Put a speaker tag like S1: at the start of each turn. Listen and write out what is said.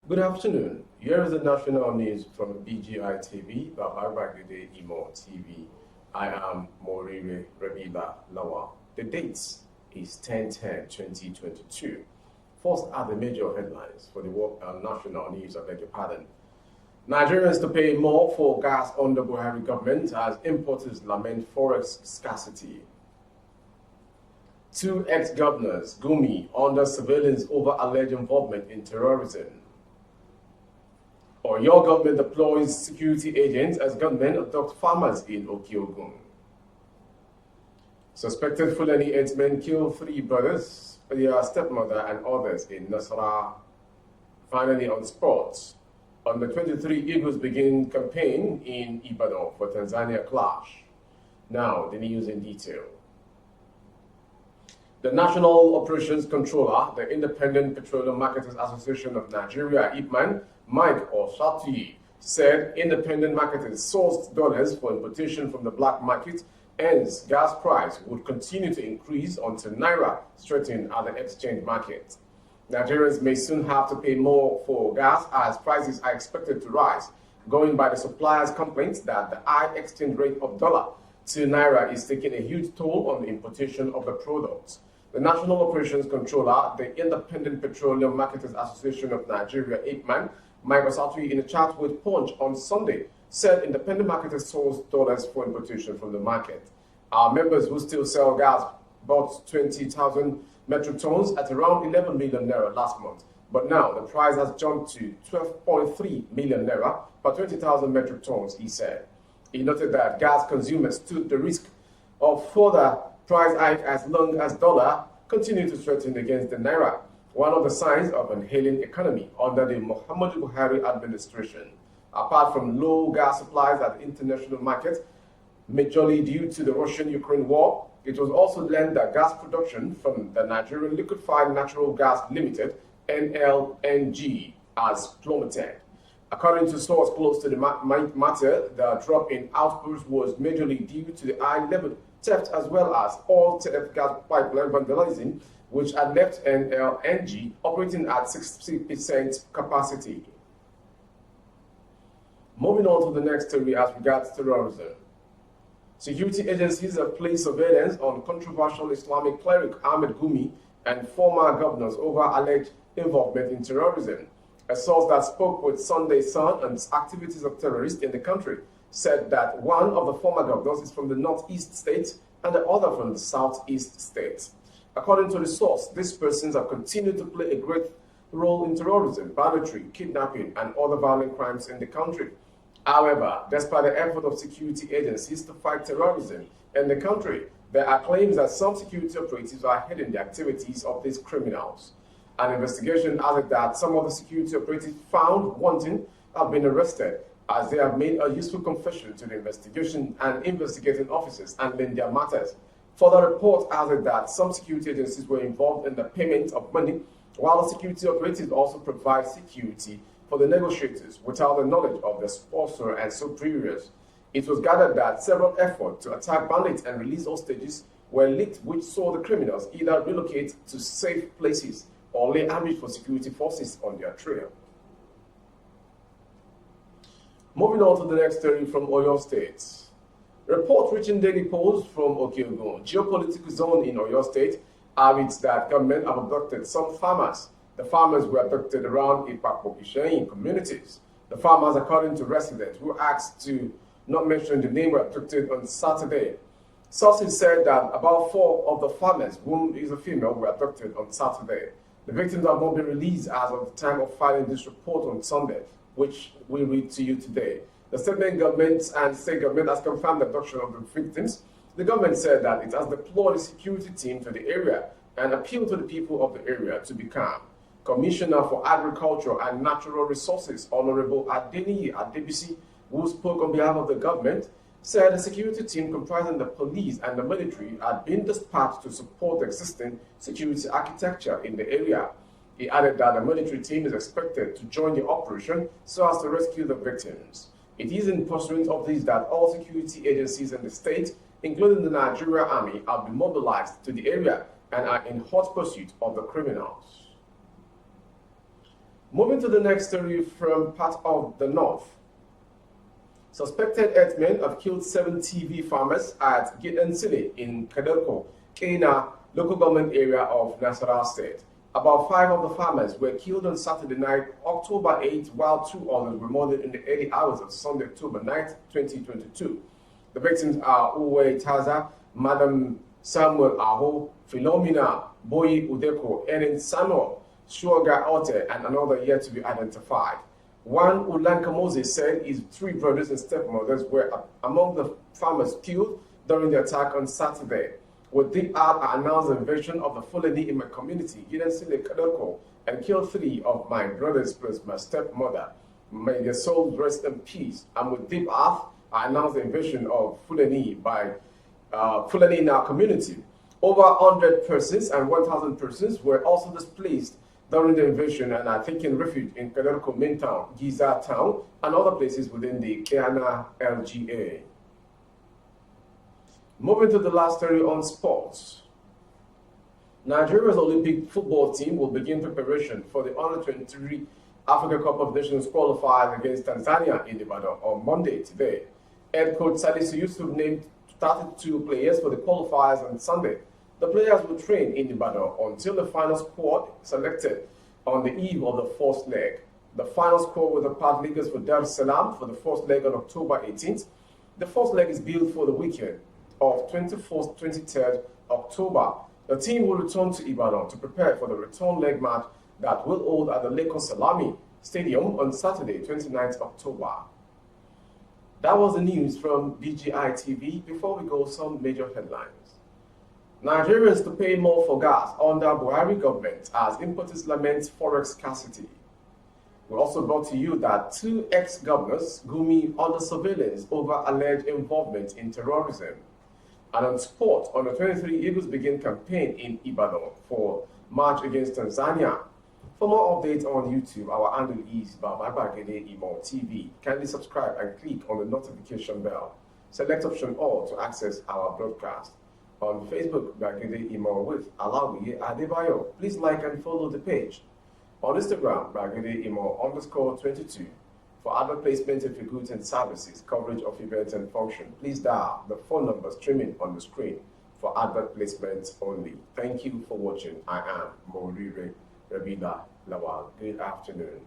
S1: Good afternoon. Here is the national news from BGI TV, Babagide Imo TV. I am Morire Rebila Lawa. The date is 10/10/2022. First are the major headlines for the national news. I beg your pardon. Nigerians to pay more for gas under Buhari government as importers lament forex scarcity. Two ex-governors, Gumi, under surveillance over alleged involvement in terrorism. Or your government deploys security agents as gunmen abduct farmers in Okiogun. Suspected Fulani headsmen kill 3 brothers, their stepmother and others in Nasarawa. Finally on sports. On the 23, Eagles begin campaign in Ibadan for Tanzania clash. Now the news in detail. The National Operations Controller, the Independent Petroleum Marketers Association of Nigeria, IPMAN, Mike Osati, said independent marketers sourced dollars for importation from the black market, hence gas price would continue to increase until Naira strengthened at the exchange market. Nigerians may soon have to pay more for gas as prices are expected to rise, going by the suppliers' complaints that the high exchange rate of dollar to Naira is taking a huge toll on the importation of the products. The National Operations Controller, the Independent Petroleum Marketers Association of Nigeria, IPMAN, Mike Osati, in a chat with Punch on Sunday, said independent marketers sourced dollars for importation from the market. Our members who still sell gas bought 20,000 metric tons at around 11 million naira last month, but now the price has jumped to 12.3 million naira per 20,000 metric tons, he said. He noted that gas consumers stood the risk of further price hike as long as dollar continued to strengthen against the naira, one of the signs of an ailing economy under the Muhammadu Buhari administration. Apart from low gas supplies at the international market, majorly due to the Russian-Ukraine war, it was also learned that gas production from the Nigerian Liquefied Natural Gas Limited, NLNG, has plummeted. According to sources close to the matter, the drop in output was majorly due to the high-level theft as well as all theft gas pipeline vandalism, which had left NLNG operating at 60% capacity. Moving on to the next story as regards terrorism. Security agencies have placed surveillance on controversial Islamic cleric Ahmed Gumi and former governors over alleged involvement in terrorism. A source that spoke with Sunday Sun on activities of terrorists in the country said that one of the former governors is from the northeast state and the other from the southeast state. According to the source, these persons have continued to play a great role in terrorism, banditry, kidnapping, and other violent crimes in the country. However, despite the effort of security agencies to fight terrorism in the country, there are claims that some security operatives are hiding the activities of these criminals. An investigation added that some of the security operatives found wanting have been arrested as they have made a useful confession to the investigation and investigating officers handling their matters. Further reports added that some security agencies were involved in the payment of money, while the security operatives also provide security for the negotiators without the knowledge of the sponsor and superiors. It was gathered that several efforts to attack bandits and release hostages were leaked, which saw the criminals either relocate to safe places or lay ambush for security forces on their trail. Moving on to the next story from Oyo State. Report reaching Daily Post from Okiogun, geopolitical zone in Oyo State, admits that government have abducted some farmers. The farmers were abducted around Ipapo-Ishayin communities. The farmers, according to residents who asked to not mention the name, were abducted on Saturday. Sources said that about 4 of the farmers, whom is a female, were abducted on Saturday. The victims have not been released as of the time of filing this report on Sunday, which we read to you today. The state government and state government has confirmed the abduction of the victims. The government said that it has deployed a security team to the area and appealed to the people of the area to be calm. Commissioner for Agriculture and Natural Resources, Honorable Adeniyi Adebisi, who spoke on behalf of the government, said a security team comprising the police and the military had been dispatched to support the existing security architecture in the area. He added that the military team is expected to join the operation so as to rescue the victims. It is in pursuance of this that all security agencies in the state, including the Nigerian Army, have been mobilized to the area and are in hot pursuit of the criminals. Moving to the next story from part of the north. Suspected herdsmen have killed 7 TV farmers at Gidansile in Kadelko, Kena, local government area of Nasarawa State. About 5 of the farmers were killed on Saturday night, October 8, while 2 others were murdered in the early hours of Sunday, October 9, 2022. The victims are Uwe Taza, Madam Samuel Aho, Philomena Boyi Udeko, Erin Samuel, Shuaga Ote, and another yet to be identified. One, Ulanka Moses, said his 3 brothers and stepmothers were among the farmers killed during the attack on Saturday. With the art, announced the invasion of the Fulani in my community, Gidansile Kadoko, and killed 3 of my brothers plus my stepmother. May their souls rest in peace. And with deep earth, I announced the invasion of Fulani by Fulani in our community. Over 100 persons and 1,000 persons were also displaced during the invasion and are taking refuge in Kaderko main town, Giza town, and other places within the Kiana LGA. Moving to the last story on sports. Nigeria's Olympic football team will begin preparation for the Under-23 Africa Cup of Nations qualifiers against Tanzania in Ibadan on Monday today. Head coach Salisu Yusuf named 32 players for the qualifiers on Sunday. The players will train in Ibadan until the final squad selected on the eve of the first leg. The final squad will depart Lagos for Dar es Salaam for the first leg on October 18th. The first leg is billed for the weekend of 24th, 23rd October. The team will return to Ibadan to prepare for the return leg match that will hold at the Lagos Salami Stadium on Saturday, 29th October. That was the news from BGI TV. Before we go, some major headlines. Nigerians to pay more for gas under Buhari government as importers lament forex scarcity. We also brought to you that 2 ex-governors, Gumi, under surveillance over alleged involvement in terrorism. And on sport, under 23 Eagles begin campaign in Ibadan for March against Tanzania. For more updates on YouTube, our handle is Babagede Imo TV. Kindly subscribe and click on the notification bell. Select option all to access our broadcast. On Facebook, Bagede Imo with Alawi Adebayo. Please like and follow the page. On Instagram, Bagede Imo _22. For advert placement of your goods and services, coverage of events and function, please dial the phone number streaming on the screen for advert placements only. Thank you for watching. I am Morire Rabida Lawal. Good afternoon.